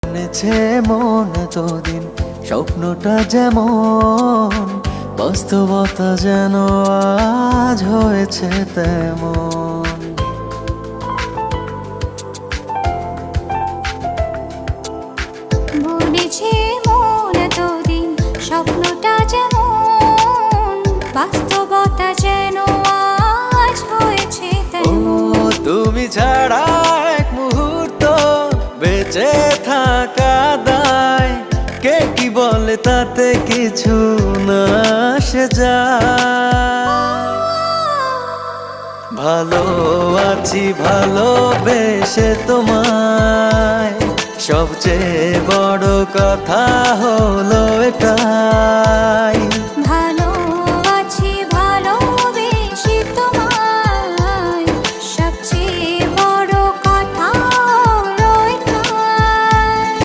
এনেছে মন এতদিন স্বপ্নটা যেমন, বাস্তবতা যেন আজ হয়েছে তেমন। বলেছে মন এতদিন স্বপ্নটা যেমন, বাস্তবতা যেন আজ হয়েছে ও তেমন। তুমি ছাড়া এক মুহূর্ত বেঁচে থাকা দায়, কে কি বলে তাতে কিছু না আসে যায়। ভালো আছি ভালোবেসে তোমায়, সবচেয়ে বড় কথা হলো এটাই।